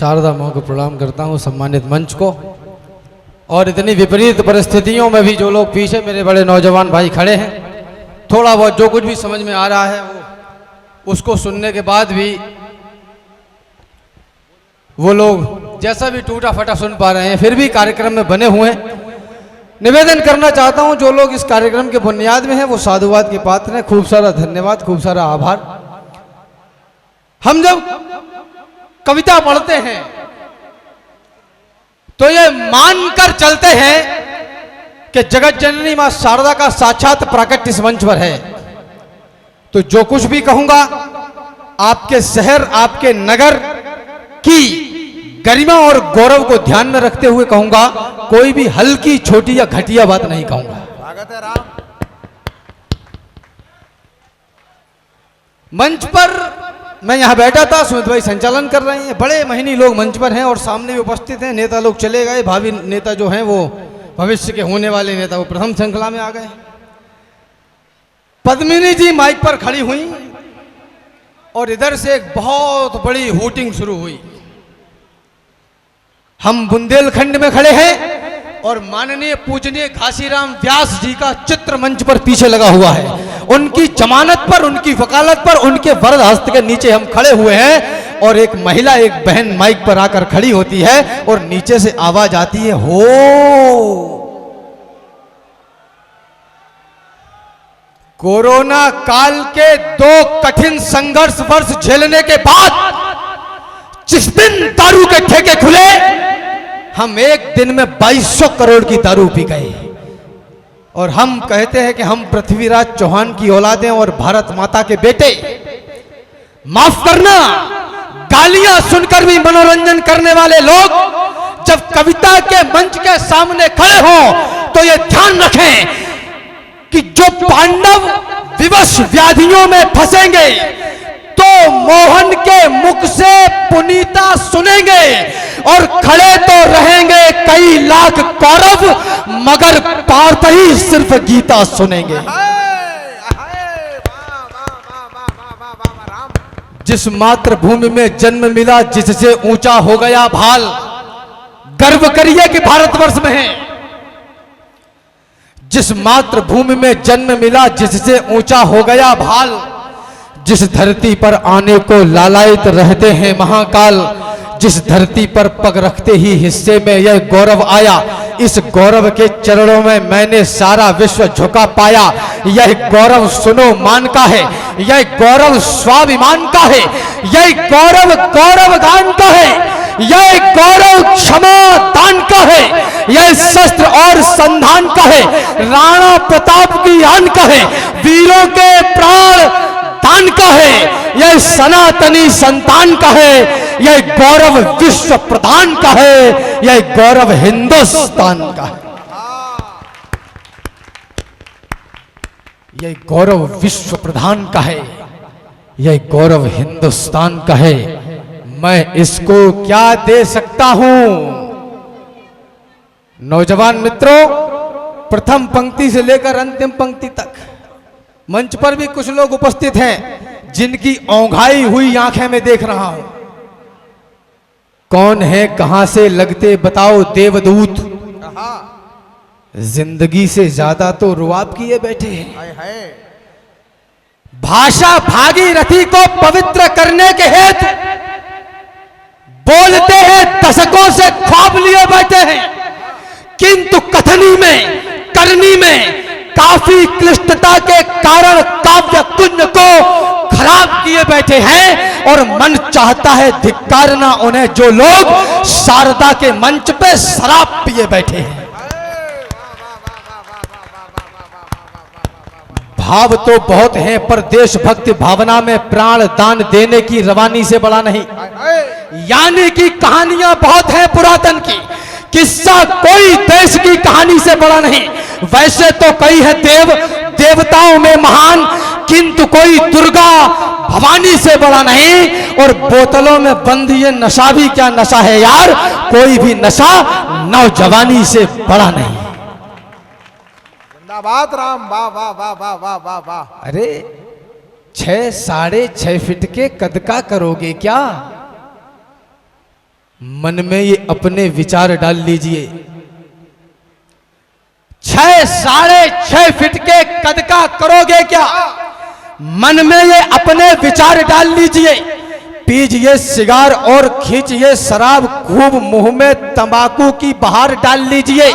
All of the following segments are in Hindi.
शारदा माँ को प्रणाम करता हूँ, सम्मानित मंच को। और इतनी विपरीत परिस्थितियों में भी जो लोग पीछे मेरे बड़े नौजवान भाई खड़े हैं, थोड़ा बहुत जो कुछ भी समझ में आ रहा है वो उसको सुनने के बाद भी वो लोग जैसा भी टूटा फटा सुन पा रहे हैं, फिर भी कार्यक्रम में बने हुए हैं। निवेदन करना चाहता हूं, जो लोग इस कार्यक्रम के बुनियाद में हैं वो साधुवाद के पात्र हैं। खूब सारा धन्यवाद, खूब सारा आभार। हम जब कविता पढ़ते हैं तो ये मानकर चलते हैं कि जगत जननी मां शारदा का साक्षात प्राकट्य इस मंच पर है। तो जो कुछ भी कहूंगा आपके शहर, आपके नगर की गरिमा और गौरव को ध्यान में रखते हुए कहूंगा। कोई भी हल्की, छोटी या घटिया बात नहीं कहूंगा। स्वागत है राम। मंच पर मैं यहां बैठा था, सुमित भाई संचालन कर रहे हैं। बड़े महीनी लोग मंच पर हैं और सामने भी उपस्थित हैं। नेता लोग चले गए, भावी नेता जो हैं वो भविष्य के होने वाले नेता वो प्रथम श्रृंखला में आ गए। पद्मिनी जी माइक पर खड़ी हुई और इधर से एक बहुत बड़ी हूटिंग शुरू हुई। हम बुंदेलखंड में खड़े हैं और माननीय पूजनीय घासीराम व्यास जी का चित्र मंच पर पीछे लगा हुआ है। उनकी जमानत पर, उनकी वकालत पर, उनके वरद हस्त के नीचे हम खड़े हुए हैं। और एक महिला, एक बहन माइक पर आकर खड़ी होती है और नीचे से आवाज आती है, हो। कोरोना काल के 2 कठिन संघर्ष वर्ष झेलने के बाद जिस दिन दारू के ठेके खुले, हम एक दिन में 2200 करोड़ की दारू पी गए। और हम कहते हैं कि हम पृथ्वीराज चौहान की औलादें और भारत माता के बेटे। माफ करना, गालियां सुनकर भी मनोरंजन करने वाले लोग जब कविता के मंच के सामने खड़े हों तो ये ध्यान रखें कि जो पांडव विवश व्याधियों में फंसेंगे तो मोहन के मुख से पुनीता सुनेंगे और खड़े तो रहेंगे कई लाख कौरव, मगर पार्थ ही सिर्फ गीता सुनेंगे। जिस मातृभूमि में जन्म मिला, जिससे ऊंचा हो गया भाल, गर्व करिए कि भारतवर्ष में है। जिस मातृभूमि में जन्म मिला, जिससे ऊंचा हो गया भाल, जिस धरती पर आने को लालायित रहते हैं महाकाल, जिस धरती पर पग रखते ही हिस्से में यह गौरव आया, इस गौरव के चरणों में मैंने सारा विश्व झुका पाया। यह गौरव सुनो मान का है, यह गौरव स्वाभिमान का है, यह गौरव गौरव गान का है, यह गौरव क्षमा दान का है, यह शस्त्र और संधान का है, राणा प्रताप की आन का है, वीरों के प्राण दान का है, यह सनातनी संतान का है, यह गौरव विश्व प्रधान का है, यह गौरव हिंदुस्तान का है, यह गौरव विश्व प्रधान का है, यह गौरव हिंदुस्तान का है। मैं इसको क्या दे सकता हूं? नौजवान मित्रों, प्रथम पंक्ति से लेकर अंतिम पंक्ति तक मंच पर भी कुछ लोग उपस्थित हैं जिनकी औंघाई हुई आंखें में देख रहा हूं। कौन है, कहां से लगते बताओ देवदूत, जिंदगी से ज्यादा तो रुआब किए बैठे हैं। भाषा भागीरथी को पवित्र करने के हेतु बोलते हैं, दशकों से ख्वाब लिए बैठे हैं, किंतु कथनी में, करनी में काफी क्लिष्टता के कारण काव्य कुंज को खराब किए बैठे हैं। और मन चाहता है धिक्कारना उन्हें जो लोग शारदा के मंच पे शराब पिए बैठे हैं। भाव तो बहुत हैं पर देशभक्ति भावना में प्राण दान देने की रवानी से बड़ा नहीं। यानी कि कहानियां बहुत हैं पुरातन की, किस्सा कोई देश की कहानी से बड़ा नहीं। वैसे तो कई है देवताओं में महान, किंतु कोई दुर्गा भवानी से बड़ा नहीं। और बोतलों में बंद ये नशा भी क्या नशा है यार, कोई भी नशा नौजवानी से बड़ा नहीं। जिंदाबाद राम, वाह वाह वाह वाह वाह वाह वाह। अरे 6 साढ़े 6 फीट के कद का करोगे क्या? मन में ये अपने विचार डाल लीजिए। 6 साढ़े 6 फीट के कद का करोगे क्या? मन में ये अपने विचार डाल लीजिए। पीजिए सिगार और खींचिए शराब, खूब मुंह में तंबाकू की बहार डाल लीजिए।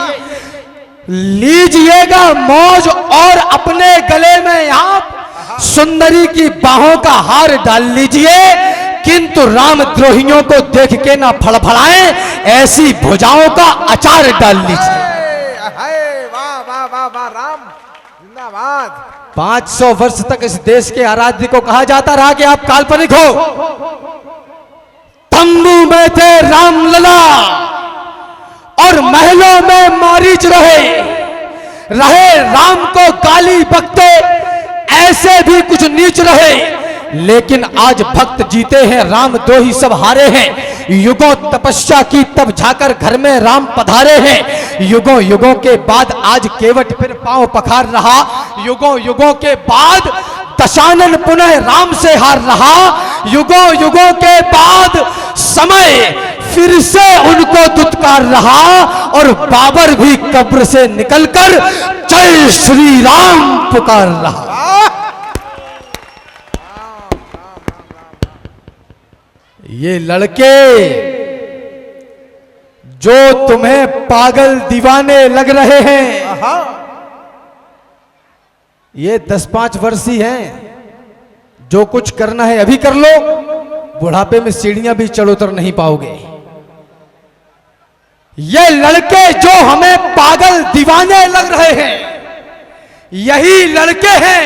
लीजिएगा मौज और अपने गले में आप सुंदरी की बाहों का हार डाल लीजिए, किंतु रामद्रोहियों को देख के ना फड़फड़ाएं, ऐसी भुजाओं का अचार डाल लीजिए। वाह वाह वाह वाह, राम जिंदाबाद। 500 वर्ष तक इस देश के आराध्य को कहा जाता रहा कि आप काल्पनिक हो। तंबू में थे रामलला और महलों में मारीच रहे राम को गाली बकते ऐसे भी कुछ नीच रहे, लेकिन आज भक्त जीते हैं, रामद्रोही सब हारे हैं। युगों तपस्या की तब जाकर घर में राम पधारे हैं। युगों युगों के बाद आज केवट फिर पांव पखार रहा। युगों युगों के बाद दशानन पुनः राम से हार रहा। युगों युगों के बाद समय फिर से उनको दुत्कार रहा और बाबर भी कब्र से निकलकर जय श्री राम पुकार रहा। ये लड़के जो तुम्हें पागल दीवाने लग रहे हैं, ये 10-5 वर्षीय हैं। जो कुछ करना है अभी कर लो, बुढ़ापे में सीढ़ियां भी चढ़ उतर नहीं पाओगे। ये लड़के जो हमें पागल दीवाने लग रहे हैं, यही लड़के हैं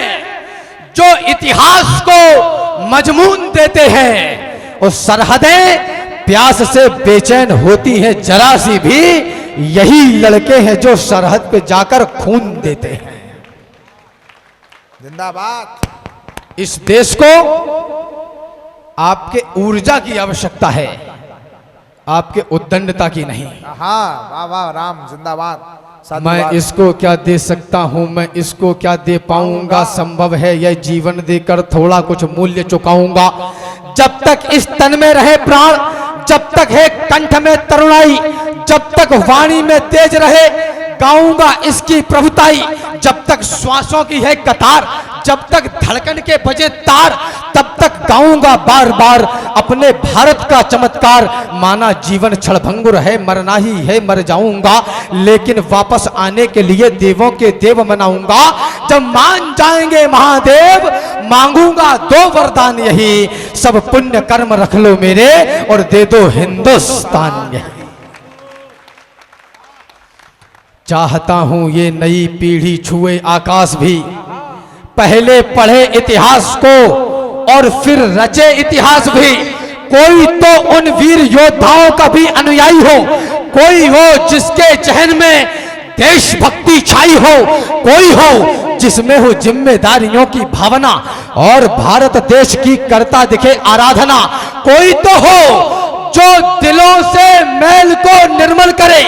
जो इतिहास को मजमून देते हैं। और सरहदें प्यास से बेचैन होती हैं जरा सी भी, यही लड़के हैं जो सरहद पे जाकर खून देते हैं। जिंदाबाद। इस देश को आपके ऊर्जा की आवश्यकता है, आपके उद्दंडता की नहीं। हाँ वाह वाह, राम जिंदाबाद। मैं इसको क्या दे सकता हूं, मैं इसको क्या दे पाऊंगा, संभव है यह जीवन देकर थोड़ा कुछ मूल्य चुकाऊंगा। जब तक इस तन में रहे प्राण, जब तक है कंठ में तरुणाई, जब तक वाणी में तेज रहे, गाऊंगा इसकी प्रभुताई। जब तक श्वासों की है कतार, जब तक धड़कन के बजे तार, तब तक गाऊंगा बार बार अपने भारत का चमत्कार। माना जीवन क्षणभंगुर है, मरना ही है, मर जाऊंगा, लेकिन वापस आने के लिए देवों के देव मनाऊंगा। जब मान जाएंगे महादेव, मांगूंगा 2 वरदान यही, सब पुण्य कर्म रख लो मेरे और दे दो हिंदुस्तान यही। चाहता हूं ये नई पीढ़ी छुए आकाश भी, पहले पढ़े इतिहास को और फिर रचे इतिहास भी। कोई तो उन वीर योद्धाओं का भी अनुयायी हो, कोई हो जिसके चहन में देशभक्ति छाई हो, कोई हो जिसमें हो जिम्मेदारियों की भावना और भारत देश की करता दिखे आराधना। कोई तो हो जो दिलों से मैल को निर्मल करे,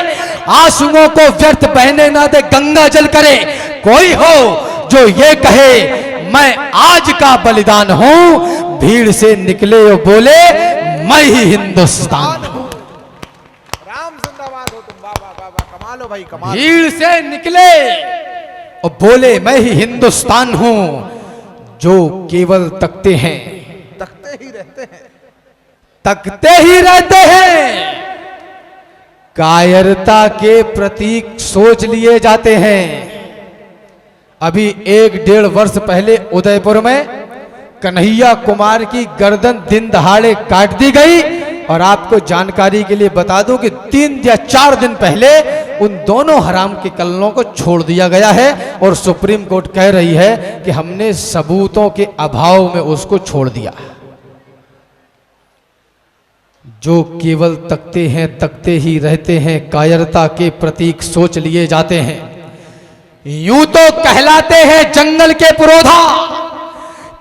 आंसुओं को व्यर्थ बहने ना दे, गंगा जल करे। कोई हो जो ये कहे मैं आज का बलिदान हूं, भीड़ से निकले और बोले मैं ही हिंदुस्तान हूं। राम जिंदाबाद हो तुम, वाह वाह वाह वाह, कमाल हो भाई कमाल। भीड़ से निकले और बोले मैं ही हिंदुस्तान हूं। जो केवल तकते हैं, तकते ही रहते हैं, तकते ही रहते हैं, कायरता के प्रतीक सोच लिए जाते हैं। अभी 1-1.5 वर्ष पहले उदयपुर में कन्हैया कुमार की गर्दन दिन दहाड़े काट दी गई। और आपको जानकारी के लिए बता दूं कि 3 या 4 दिन पहले उन दोनों हराम के कल्लों को छोड़ दिया गया है और सुप्रीम कोर्ट कह रही है कि हमने सबूतों के अभाव में उसको छोड़ दिया। जो केवल तकते हैं, तकते ही रहते हैं, कायरता के प्रतीक सोच लिए जाते हैं। यूं तो कहलाते हैं जंगल के पुरोधा,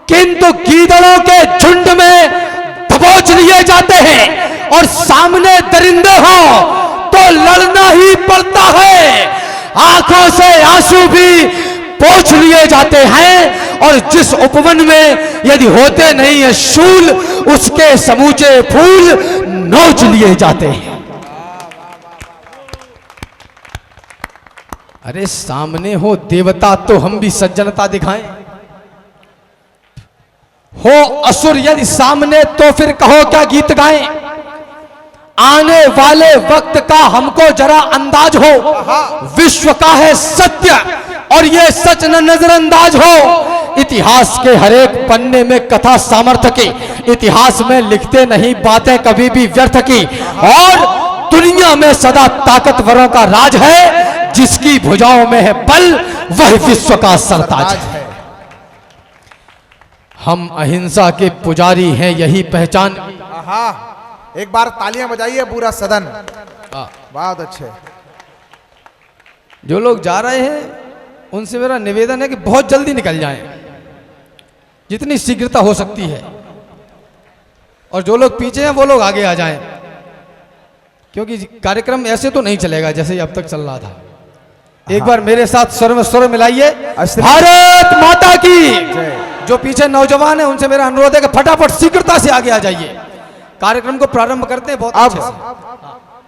किंतु गीदड़ों के झुंड में दबोच लिए जाते हैं। और सामने दरिंदे हो तो लड़ना ही पड़ता है, आंखों से आंसू भी पोंछ लिए जाते हैं और जिस उपवन में यदि होते नहीं है शूल, उसके समूचे फूल नोच लिए जाते हैं। अरे सामने हो देवता तो हम भी सज्जनता दिखाएं, हो असुर यदि सामने तो फिर कहो क्या गीत गाएं। आने वाले वक्त का हमको जरा अंदाज हो, विश्व का है सत्य और ये सच न नजरअंदाज हो। इतिहास के हरेक पन्ने में कथा सामर्थ्य की, इतिहास में लिखते नहीं बातें कभी भी व्यर्थ की। और दुनिया में सदा ताकतवरों का राज है, जिसकी भुजाओं में है बल वह विश्व का सरताज है। हम अहिंसा के पुजारी हैं, यही पहचान। एक बार तालियां बजाइए पूरा सदन। बहुत अच्छे। जो लोग जा रहे हैं उनसे मेरा निवेदन है कि बहुत जल्दी निकल जाएं, जितनी शीघ्रता हो सकती है। और जो लोग पीछे हैं वो लोग आगे आ जाएं, क्योंकि कार्यक्रम ऐसे तो नहीं चलेगा जैसे अब तक चल रहा था। एक बार मेरे साथ स्वर में स्वर मिलाइए, भारत माता की। जो पीछे नौजवान है उनसे मेरा अनुरोध है कि फटाफट शीघ्रता से आगे आ जाइए। कार्यक्रम को प्रारंभ करते हैं बहुत अच्छे से।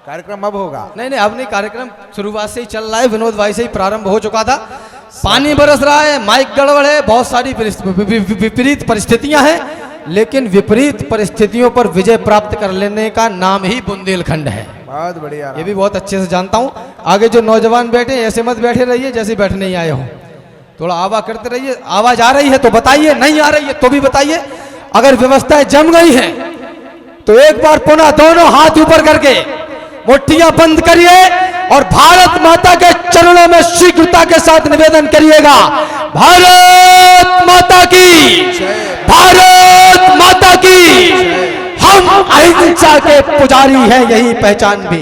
कार्यक्रम अब होगा? नहीं, अब नहीं, कार्यक्रम शुरुआत से ही चल रहा है। विनोद भाई से ही प्रारंभ हो चुका था। पानी बरस रहा है, माइक गड़बड़ है, बहुत सारी विपरीत परिस्थितियां हैं, लेकिन विपरीत परिस्थितियों पर विजय प्राप्त कर लेने का नाम ही बुंदेलखंड है। बहुत बढ़िया। ये भी बहुत अच्छे से जानता हूं। आगे जो नौजवान बैठे ऐसे मत बैठे रहिए जैसे बैठने ही आए हो, थोड़ा आवाज करते रहिए। आवाज आ रही है तो बताइए, नहीं आ रही है तो भी बताइए। अगर व्यवस्थाएं जम गई हैं तो एक बार पुनः दोनों हाथ ऊपर करके मुट्ठियां बंद करिए और भारत माता के चरणों में शीघ्रता के साथ निवेदन करिएगा, भारत माता की, भारत माता की। हम अहिंसा के पुजारी हैं, यही पहचान भी।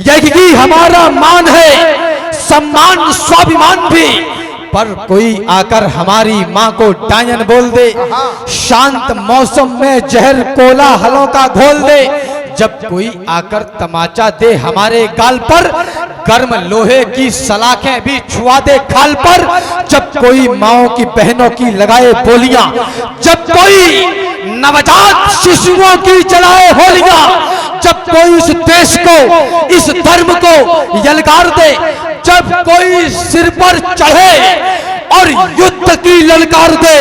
यही हमारा मान है, सम्मान स्वाभिमान भी। पर कोई आकर हमारी मां को डायन बोल दे, शांत मौसम में जहर कोलाहलों का घोल दे। जब कोई आकर तमाचा दे हमारे गाल पर, गर्म लोहे की सलाखें भी छुआ दे खाल पर। जब कोई माओ की बहनों की लगाए बोलियां, जब कोई नवजात शिशुओं की चलाए होलियां, जब कोई इस देश को, इस धर्म को यलकार दे, जब कोई सिर पर चढ़े और युद्ध की ललकार दे,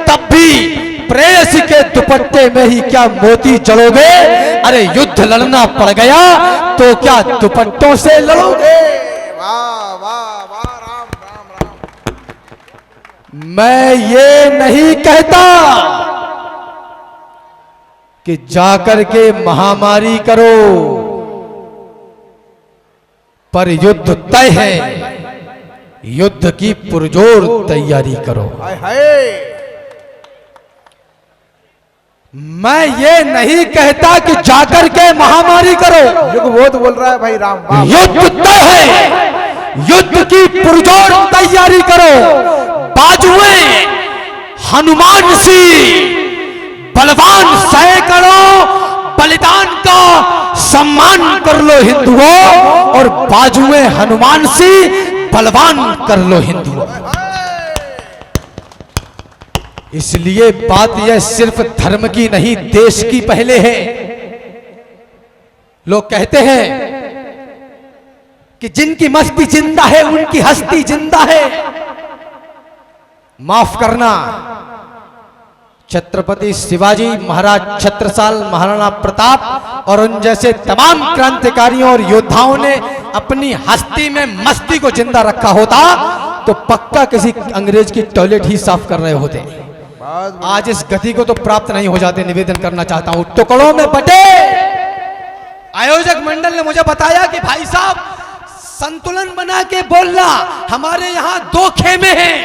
तब भी प्रेयसी के दुपट्टे में ही क्या मोती जड़ोगे। अरे युद्ध लड़ना पड़ गया तो क्या दुपट्टों से लड़ोगे। वाह वाह वाह, राम राम राम। मैं ये नहीं कहता कि जाकर के महामारी करो, पर युद्ध तय है, युद्ध की पुरजोर तैयारी करो। हाय हाय। मैं ये नहीं कहता कि जाकर के महामारी करो, युगबोध बोल रहा है भाई राम। युद्ध तय है, युद्ध की पुरजोर तैयारी करो। बाजुएं हनुमान सी, बलवान सैकड़ों, बलिदान का सम्मान कर लो हिंदुओं, और बाजुएं हनुमान सी, बलवान कर लो हिंदुओं। इसलिए बात यह सिर्फ धर्म की नहीं, देश की पहले है। लोग कहते हैं कि जिनकी मस्ती जिंदा है उनकी हस्ती जिंदा है। माफ करना, छत्रपति शिवाजी महाराज छत्रसाल, महाराणा प्रताप और उन जैसे तमाम क्रांतिकारियों और योद्धाओं ने अपनी हस्ती में मस्ती को जिंदा रखा होता तो पक्का किसी अंग्रेज की टॉयलेट ही साफ कर रहे होते। आज इस गति को तो प्राप्त नहीं हो जाते। निवेदन करना चाहता हूं, टुकड़ों में बटे। आयोजक मंडल ने मुझे बताया कि भाई साहब संतुलन बना के बोलना, हमारे यहां 2 खेमे हैं।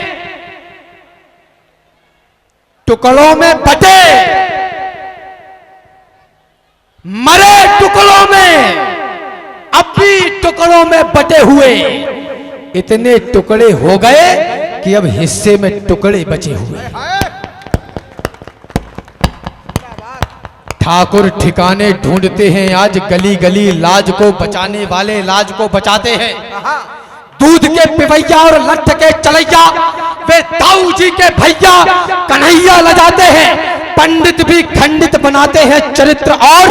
टुकड़ों में बटे, मरे टुकड़ों में, अब भी टुकड़ों में बटे हुए। इतने टुकड़े हो गए कि अब हिस्से में टुकड़े बचे हुए। ठाकुर ठिकाने ढूंढते हैं आज गली गली, लाज को बचाने वाले लाज को बचाते हैं। दूध के पिवैया और लठ के चलैया वे ताऊ जी के भैया कन्हैया लजाते हैं, पंडित भी खंडित बनाते हैं चरित्र, और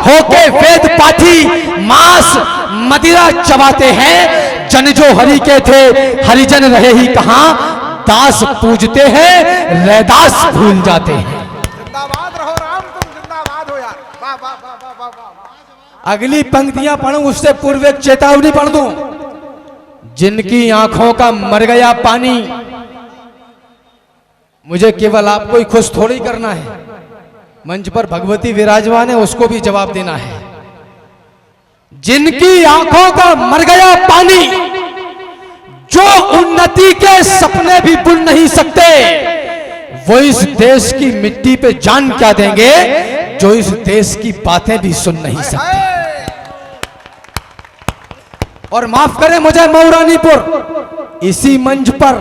होके वेद पाठी मांस मदिरा चबाते हैं। जन जो हरि के थे हरिजन रहे ही कहां, दास पूजते हैं रैदास भूल जाते हैं। जिंदाबाद रहो राम, तुम जिंदाबाद हो यार। वाह वाह वाह वाह वाह वाह। अगली पंक्तियां पढ़ूं उससे पूर्व एक चेतावनी पढ़ दूं। जिनकी आंखों का मर गया पानी, मुझे केवल आपको ही खुश थोड़ी करना है, मंच पर भगवती विराजमान है, उसको भी जवाब देना है। जिनकी आंखों का मर गया पानी, जो उन्नति के सपने भी बुन नहीं सकते, वो इस देश की मिट्टी पे जान क्या देंगे, जो इस देश की बातें भी सुन नहीं सकते। और माफ करें मुझे मऊरानीपुर, इसी मंच पर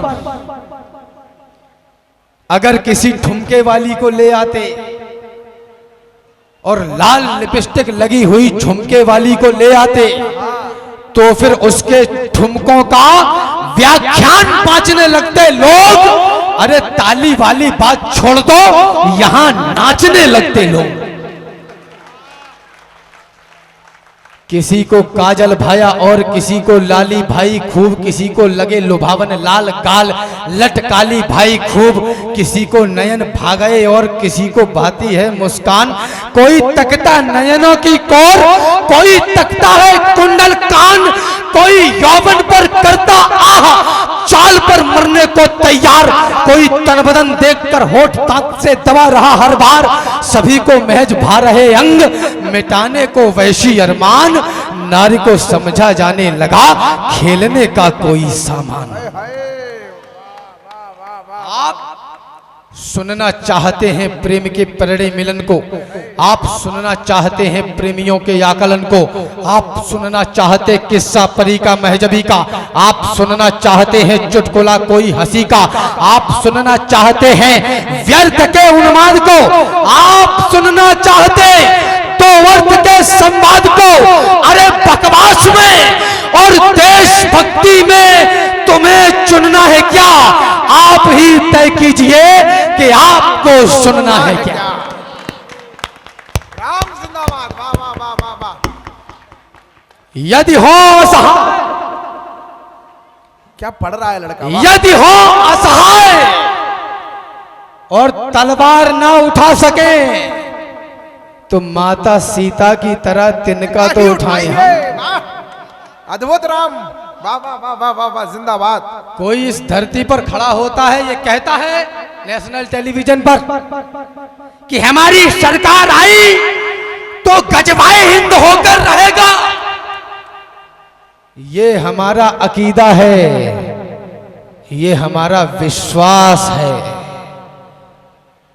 अगर किसी ठुमके वाली को ले आते और लाल लिपस्टिक लगी हुई झुमके वाली को ले आते, तो फिर उसके ठुमकों का व्याख्यान बांचने लगते लोग। अरे ताली वाली बात छोड़ दो, यहां नाचने लगते लोग। किसी को काजल भाया और किसी को लाली भाई खूब, किसी को लगे लुभावन लाल गाल लटकाली भाई खूब, किसी को नयन भागए और किसी को भाती है मुस्कान। कोई तकता नयनों की कोर, कोई तकता है कुंडल कान, कोई यौवन पर करता आह, चाल पर मरने को तैयार, कोई तन बदन देखकर होठ दांत से दबा रहा हर बार, सभी को महज भा रहे अंग, मिटाने को वैशी अरमान, नारी को समझा जाने लगा खेलने का कोई सामान। आप सुनना चाहते हैं प्रेम के प्रणय मिलन को, आप सुनना चाहते हैं प्रेमियों के आकलन को, आप सुनना चाहते किस्सा परी का महजबी का, आप सुनना चाहते हैं चुटकुला कोई हंसी का, आप सुनना चाहते हैं व्यर्थ के उन्माद को, आप सुनना चाहते तो वर्त के संवाद को। अरे बकवास में और देशभक्ति में तुम्हें चुनना है क्या, आप ही तय कीजिए कि आपको सुनना है क्या। राम जिंदाबाद। वाह वाह वाह वाह वाह। यदि हो असहाय, क्या पढ़ रहा है लड़का? यदि हो असहाय और तलवार ना उठा सके, तो माता सीता की तरह तिनका तो उठाए हम। अद्भुत राम। वाह वाह वाह वाह वाह वाह। जिंदाबाद। कोई इस धरती पर खड़ा होता है, ये कहता है नेशनल टेलीविजन पर कि हमारी सरकार आई तो गजवाए हिंद होकर रहेगा। ये हमारा अकीदा है, ये हमारा विश्वास है।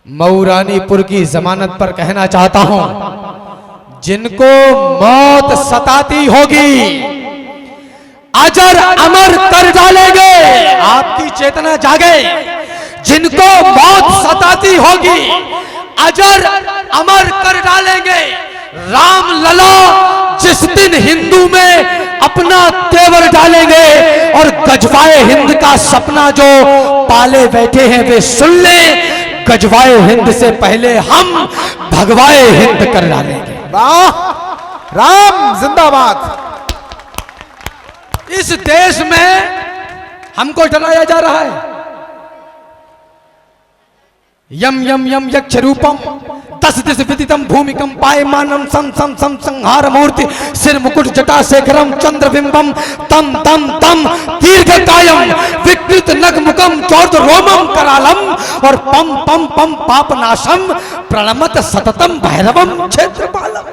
मऊरानीपुर की जमानत पर कहना चाहता हूं, जिनको मौत सताती होगी अजर अमर कर डालेंगे। आपकी चेतना जागे। जिनको मौत सताती होगी अजर अमर कर डालेंगे। राम लला जिस दिन हिंदू में अपना तेवर डालेंगे और गजवाए हिंद का सपना जो पाले बैठे हैं वे सुन लें, गजवाए हिंद से पहले हम भगवाए हिंद कर डालेंगे। वाह राम जिंदाबाद। इस देश में हमको डराया जा रहा है। यम यम यम यक्ष रूपम दस दिश विदितम भूमिकम पायमानम सम सम सम संहार मूर्ति सिर मुकुट जटा शेखरम चंद्रबिंबम तम तम तम दीर्घ कायम विकृत नग मुखम चौर्द रोमम करालम और पम पम पम पापनाशम प्रणमत सततम भैरवम क्षेत्रपालम।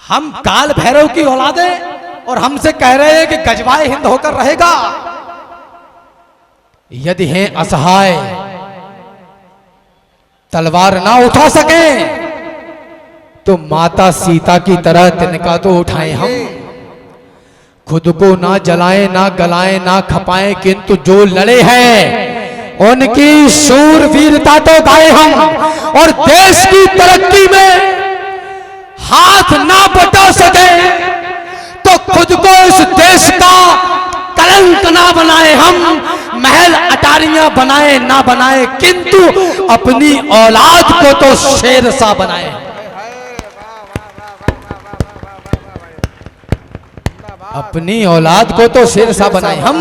हम काल भैरव की औलादे और हमसे कह रहे हैं कि गजवाए हिंद होकर रहेगा। यदि हैं असहाय, तलवार ना उठा सके, तो माता सीता की तरह तिनका तो उठाएं हम। खुद को ना जलाएं ना गलाएं ना खपाएं, किंतु जो लड़े हैं उनकी शूरवीरता तो गाए हम। और देश की तरक्की में हाथ ना बटा सके तो खुद को इस देश का कलंक ना बनाए हम। महल गाड़ियां बनाए ना बनाए, किंतु अपनी औलाद को तो शेर सा बनाए। अपनी औलाद को तो शेर सा बनाए। हम